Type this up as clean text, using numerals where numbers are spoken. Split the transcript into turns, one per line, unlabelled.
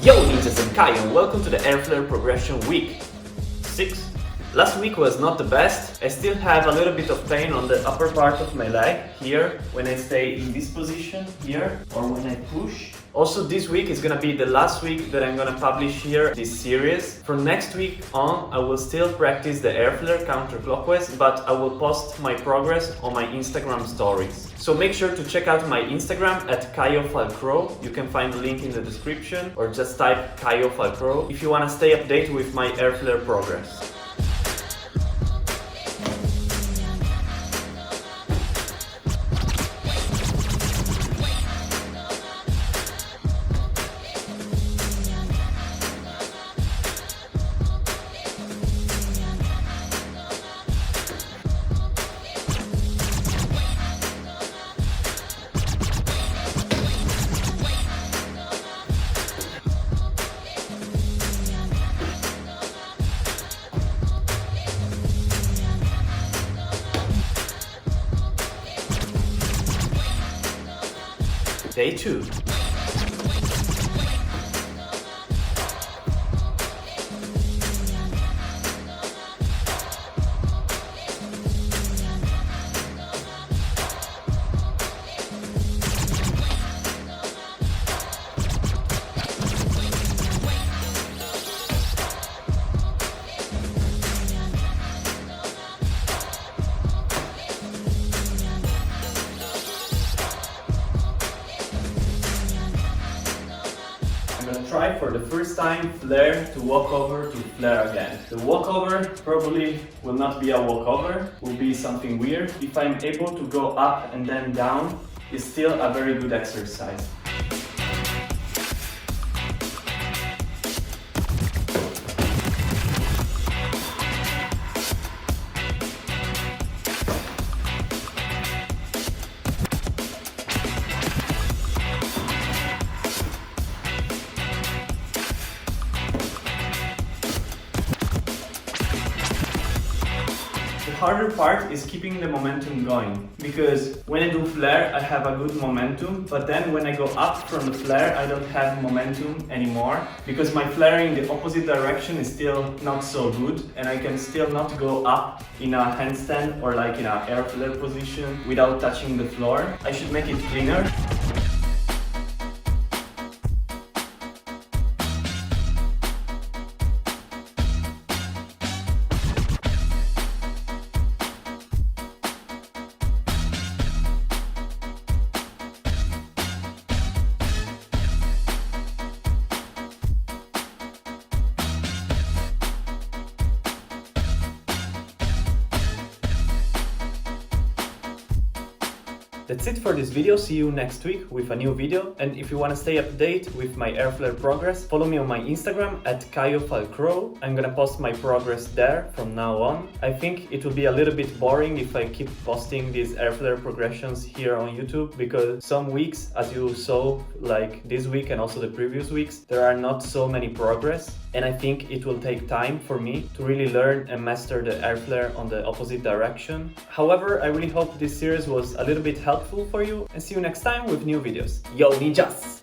Yo ninjas and Kaio, welcome to the Airflare progression week 6. Last week was not the best. I still have a little bit of pain on the upper part of my leg here when I stay in this position here or when I push. Also this week is gonna be the last week that I'm gonna publish here this series. From next week on I will still practice the Airflare counterclockwise, but I will post my progress on my Instagram stories. So make sure to check out my Instagram at Kaio. You can find the link in the description or just type Kaio if you wanna stay updated with my Airflare progress. Day 2. I'm gonna try for the first time flare to walk over to flare again. The walkover probably will not be a walkover, will be something weird. If I'm able to go up and then down, it's still a very good exercise. The harder part is keeping the momentum going, because when I do flare I have a good momentum, but then when I go up from the flare I don't have momentum anymore, because my flare in the opposite direction is still not so good and I can still not go up in a handstand or like in an air flare position without touching the floor. I should make it cleaner. That's it for this video. See you next week with a new video, and if you want to stay updated with my Airflare progress, follow me on my Instagram at Kaio. I'm gonna post my progress there from now on. I think it will be a little bit boring if I keep posting these Airflare progressions here on YouTube, because some weeks, as you saw, like this week and also the previous weeks, there are not so many progress, and I think it will take time for me to really learn and master the Airflare on the opposite direction. However, I really hope this series was a little bit helpful for you, and see you next time with new videos. Yo ninjas!